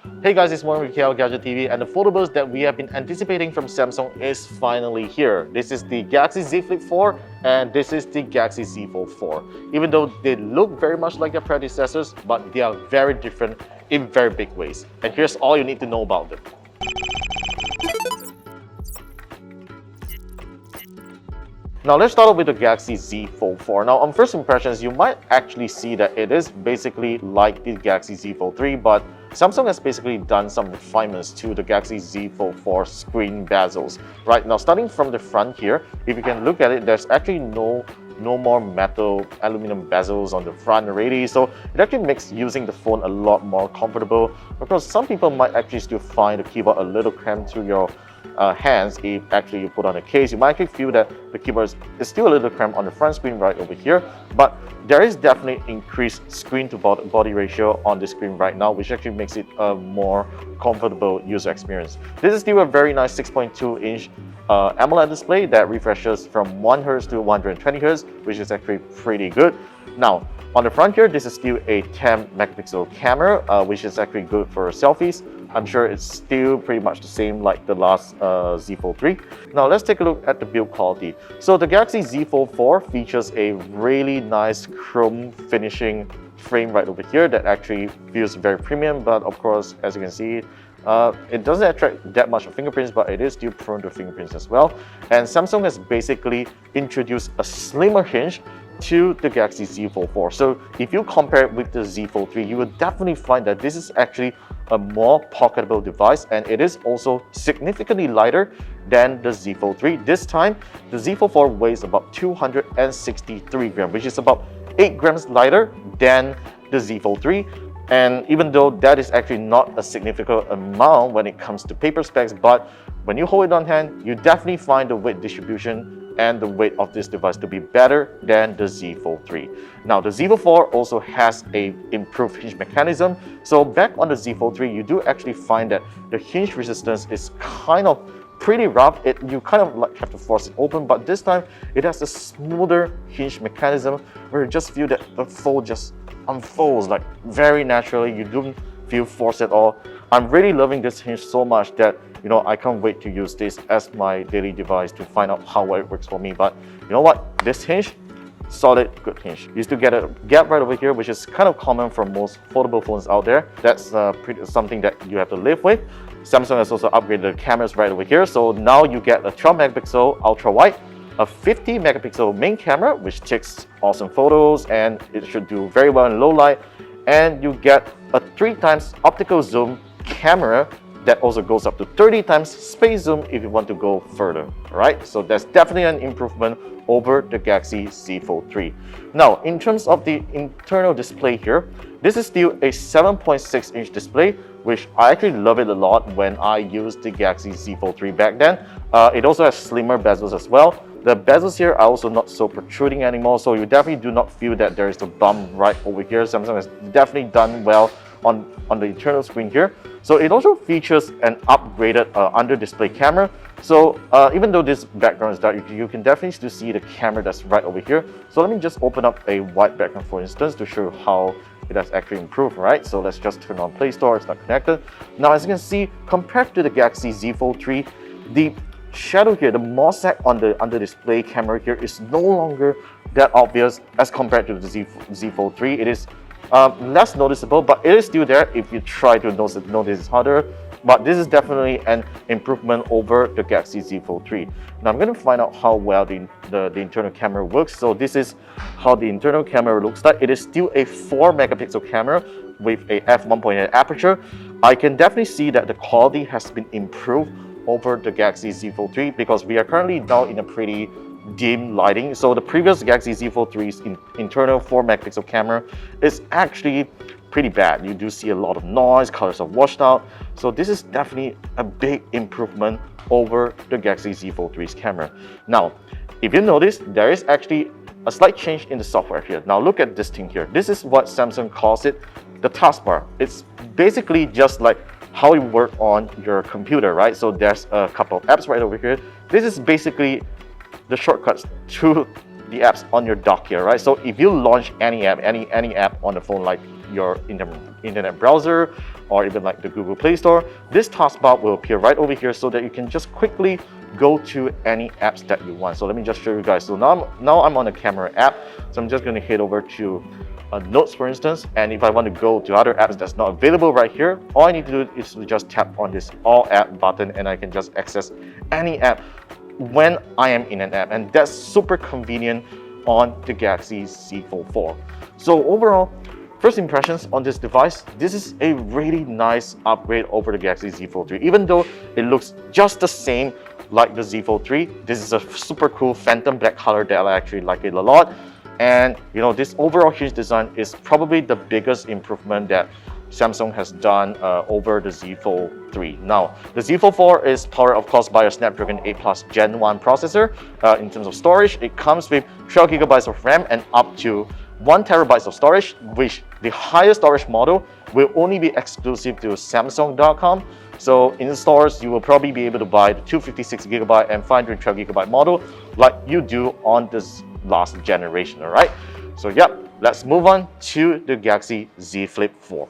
Hey guys, it's Warren with KLGadgetTV, and the foldables that we have been anticipating from Samsung is finally here. This is the Galaxy Z Flip 4 and this is the Galaxy Z Fold 4. Even though they look very much like their predecessors, but they are very different in very big ways. And here's all you need to know about them. Now let's start off with the Galaxy Z Fold 4. Now on first impressions, you might actually see that it is basically like the Galaxy Z Fold 3, but Samsung has basically done some refinements to the Galaxy Z Fold 4 screen bezels. Right, now starting from the front here, if you can look at it, there's actually no more metal aluminum bezels on the front already, so it actually makes using the phone a lot more comfortable, because some people might actually still find the keyboard a little cramped to your hands. If actually you put on a case, you might actually feel that the keyboard is still a little cramped on the front screen right over here, but there is definitely increased screen to body ratio on the screen right now, which actually makes it a more comfortable user experience. This is still a very nice 6.2-inch AMOLED display that refreshes from 1 Hz to 120 Hz, which is actually pretty good. Now, on the front here, this is still a 10 megapixel camera, which is actually good for selfies. I'm sure it's still pretty much the same like the last Z Fold 3. Now let's take a look at the build quality. So the Galaxy Z Fold 4 features a really nice chrome finishing frame right over here that actually feels very premium, but of course, as you can see, it doesn't attract that much of fingerprints, but it is still prone to fingerprints as well. And Samsung has basically introduced a slimmer hinge to the Galaxy Z Fold 4. So if you compare it with the Z Fold 3, you will definitely find that this is actually a more pocketable device, and it is also significantly lighter than the Z Fold 3. This time, the Z Fold 4 weighs about 263 grams, which is about 8 grams lighter than the Z Fold 3. And even though that is actually not a significant amount when it comes to paper specs, but when you hold it on hand, you definitely find the weight distribution and the weight of this device to be better than the Z Fold 3. Now, the Z Fold 4 also has an improved hinge mechanism. So back on the Z Fold 3, you do actually find that the hinge resistance is kind of pretty rough. You kind of like have to force it open, but this time it has a smoother hinge mechanism where you just feel that the fold just unfolds like very naturally. You don't feel forced at all. I'm really loving this hinge so much that I can't wait to use this as my daily device to find out how well it works for me. But you know what? This hinge, solid, good hinge. You still get a gap right over here, which is kind of common for most foldable phones out there. That's something that you have to live with. Samsung has also upgraded the cameras right over here. So now you get a 12 megapixel ultra wide, a 50 megapixel main camera, which takes awesome photos and it should do very well in low light. And you get a 3x optical zoom camera that also goes up to 30x space zoom if you want to go further, right? So that's definitely an improvement over the Galaxy Z Fold 3. Now, in terms of the internal display here, this is still a 7.6-inch display, which I actually love it a lot when I used the Galaxy Z Fold 3 back then. It also has slimmer bezels as well. The bezels here are also not so protruding anymore, so you definitely do not feel that there is a bump right over here. Samsung has definitely done well on the internal screen here. So it also features an upgraded under-display camera. So even though this background is dark, you can definitely still see the camera that's right over here. So let me just open up a white background, for instance, to show how it has actually improved, right? So let's just turn on Play Store, it's not connected. Now, as you can see, compared to the Galaxy Z Fold 3, the shadow here, the mosaic on the under-display camera here is no longer that obvious as compared to the Z Fold 3. It is less noticeable, but it is still there if you try to notice it harder. But this is definitely an improvement over the Galaxy Z Fold 3. Now I'm going to find out how well the internal camera works. So this is how the internal camera looks like. It is still a 4 megapixel camera with a f1.8 aperture. I can definitely see that the quality has been improved over the Galaxy Z Fold 3 because we are currently now in a pretty dim lighting. So the previous Galaxy Z Fold 3's internal 4 megapixel camera is actually pretty bad. You do see a lot of noise, colors are washed out. So this is definitely a big improvement over the Galaxy Z Fold 3's camera. Now, if you notice, there is actually a slight change in the software here. Now look at this thing here. This is what Samsung calls it, the taskbar. It's basically just like how you work on your computer, right? So there's a couple of apps right over here. This is basically the shortcuts to the apps on your dock here, right? So if you launch any app, any app on the phone, like your internet browser or even like the Google Play Store, this taskbar will appear right over here so that you can just quickly go to any apps that you want. So let me just show you guys. So now I'm on a camera app, so I'm just going to head over to Notes, for instance, and if I want to go to other apps that's not available right here, all I need to do is to just tap on this All App button and I can just access any app when I am in an app, and that's super convenient on the Galaxy Z Fold 4. So overall, first impressions on this device, this is a really nice upgrade over the Galaxy Z Fold 3. Even though it looks just the same like the Z Fold 3, this is a super cool phantom black color that I actually like it a lot. And you know, this overall hinge design is probably the biggest improvement that Samsung has done over the Z Fold 3. Now, the Z Fold 4 is powered, of course, by a Snapdragon 8 Plus Gen 1 processor. In terms of storage, it comes with 12 GB of RAM and up to 1 TB of storage, which the highest storage model will only be exclusive to Samsung.com. So in stores, you will probably be able to buy the 256 GB and 512 GB model like you do on this last generation, all right? So yeah, let's move on to the Galaxy Z Flip 4.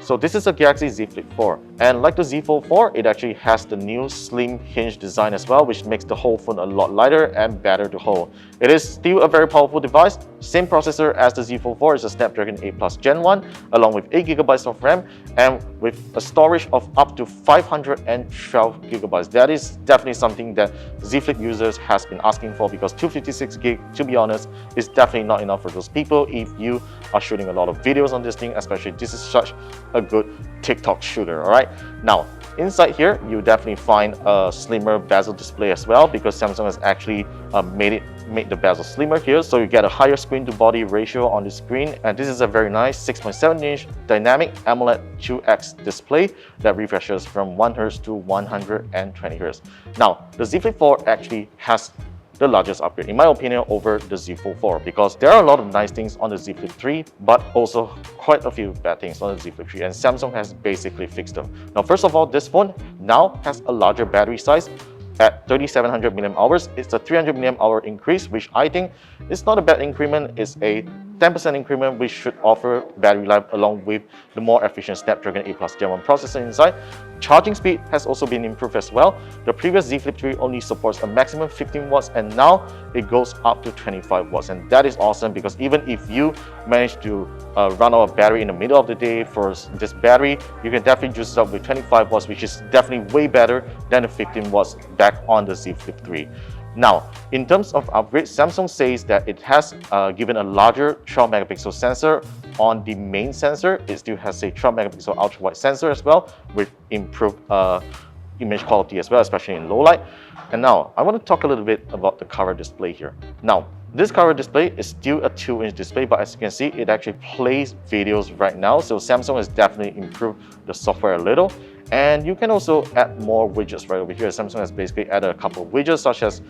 So this is a Galaxy Z Flip 4, and like the Z Fold 4, it actually has the new slim hinge design as well, which makes the whole phone a lot lighter and better to hold. It is still a very powerful device. Same processor as the Z Fold 4 is a Snapdragon 8 Plus Gen 1, along with 8 GB of RAM and with a storage of up to 512 GB. That is definitely something that Z Flip users has been asking for, because 256 gig, to be honest, is definitely not enough for those people if you are shooting a lot of videos on this thing, especially this is such a good TikTok shooter. All right, now inside here you definitely find a slimmer bezel display as well, because Samsung has actually made the bezel slimmer here, so you get a higher screen to body ratio on the screen. And this is a very nice 6.7-inch dynamic AMOLED 2X display that refreshes from 1 Hz to 120 Hz. Now the Z Flip 4 actually has the largest upgrade, in my opinion, over the Z Fold 4, because there are a lot of nice things on the Z Flip 3, but also quite a few bad things on the Z Flip 3, and Samsung has basically fixed them. Now, first of all, this phone now has a larger battery size at 3700 mAh. It's a 300 mAh increase, which I think is not a bad increment. It's a 10% increment, which should offer battery life along with the more efficient Snapdragon 8 Plus Gen 1 processor inside. Charging speed has also been improved as well. The previous Z Flip 3 only supports a maximum 15 watts, and now it goes up to 25 watts. And that is awesome, because even if you manage to run out of battery in the middle of the day for this battery, you can definitely juice it up with 25 watts, which is definitely way better than the 15 watts back on the Z Flip 3. Now, in terms of upgrades, Samsung says that it has given a larger 12 megapixel sensor on the main sensor. It still has a 12 megapixel ultra wide sensor as well, with improved image quality as well, especially in low light. And now I want to talk a little bit about the cover display here. Now, this cover display is still a 2-inch display, but as you can see, it actually plays videos right now. So Samsung has definitely improved the software a little. And you can also add more widgets right over here. Samsung has basically added a couple of widgets, such as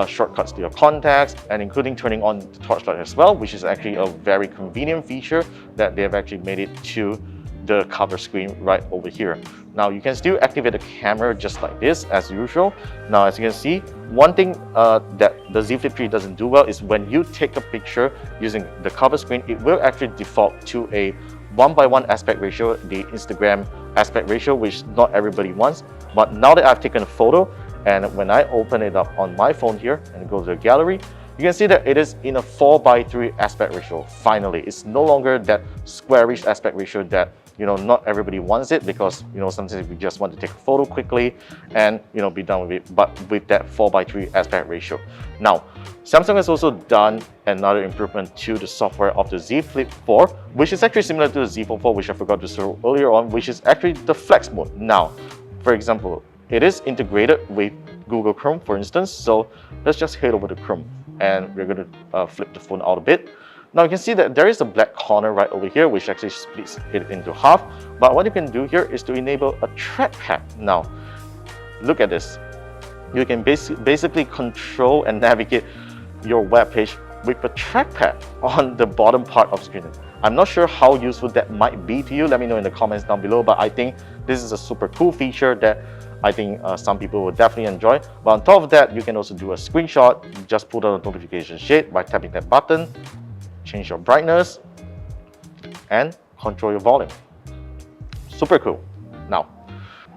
shortcuts to your contacts, and including turning on the torchlight as well, which is actually a very convenient feature that they have actually made it to the cover screen right over here. Now you can still activate the camera just like this as usual. Now as you can see, one thing that the Z Flip 3 doesn't do well is when you take a picture using the cover screen, it will actually default to a 1:1 aspect ratio, the Instagram aspect ratio, which not everybody wants. But now that I've taken a photo, and when I open it up on my phone here and go to the gallery, you can see that it is in a 4:3 aspect ratio. Finally, it's no longer that squarish aspect ratio that, you know, not everybody wants it, because, you know, sometimes we just want to take a photo quickly and, you know, be done with it, but with that 4:3 aspect ratio. Now, Samsung has also done another improvement to the software of the Z Flip 4, which is actually similar to the Z Fold 4, which I forgot to show earlier on, which is actually the flex mode. Now, for example, it is integrated with Google Chrome, for instance. So let's just head over to Chrome, and we're going to flip the phone out a bit. Now you can see that there is a black corner right over here, which actually splits it into half. But what you can do here is to enable a trackpad. Now, look at this. You can basically control and navigate your web page with a trackpad on the bottom part of the screen. I'm not sure how useful that might be to you. Let me know in the comments down below. But I think this is a super cool feature that I think some people will definitely enjoy. But on top of that, you can also do a screenshot. Just pull down the notification shade by tapping that button. Change your brightness, and control your volume. Super cool. Now,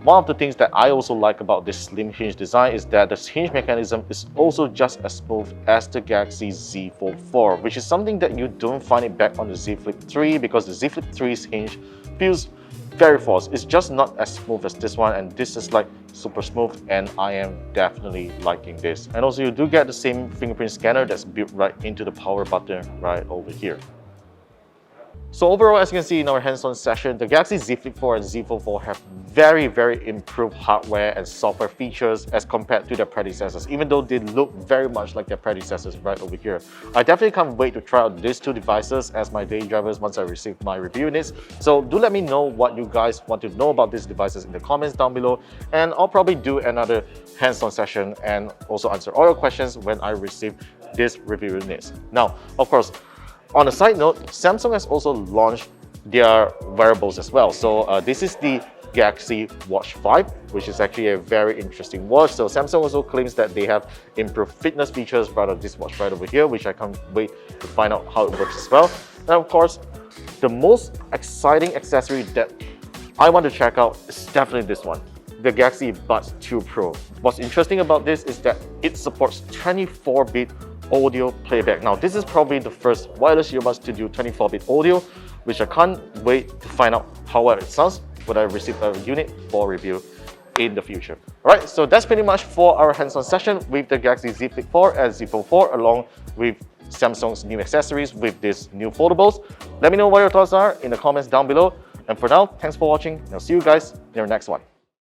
one of the things that I also like about this slim hinge design is that the hinge mechanism is also just as smooth as the Galaxy Z Fold 4, which is something that you don't find it back on the Z Flip 3 because the Z Flip 3's hinge feels very false. It's just not as smooth as this one, and this is like super smooth, and I am definitely liking this. And also you do get the same fingerprint scanner that's built right into the power button right over here. So overall, as you can see in our hands-on session, the Galaxy Z Flip 4 and Z Fold 4 have very improved hardware and software features as compared to their predecessors, even though they look very much like their predecessors right over here. I definitely can't wait to try out these two devices as my daily drivers once I receive my review units. So do let me know what you guys want to know about these devices in the comments down below, and I'll probably do another hands-on session and also answer all your questions when I receive these review units. Now, of course, on a side note, Samsung has also launched their wearables as well. So this is the Galaxy Watch 5, which is actually a very interesting watch. So Samsung also claims that they have improved fitness features out of this watch right over here, which I can't wait to find out how it works as well. And of course, the most exciting accessory that I want to check out is definitely this one, the Galaxy Buds 2 Pro. What's interesting about this is that it supports 24-bit audio playback. Now, this is probably the first wireless earbuds to do 24-bit audio, which I can't wait to find out how well it sounds when I receive a unit for review in the future. Alright, so that's pretty much for our hands-on session with the Galaxy Z Flip 4 and Z Fold 4, along with Samsung's new accessories with these new foldables. Let me know what your thoughts are in the comments down below. And for now, thanks for watching, and I'll see you guys in our next one.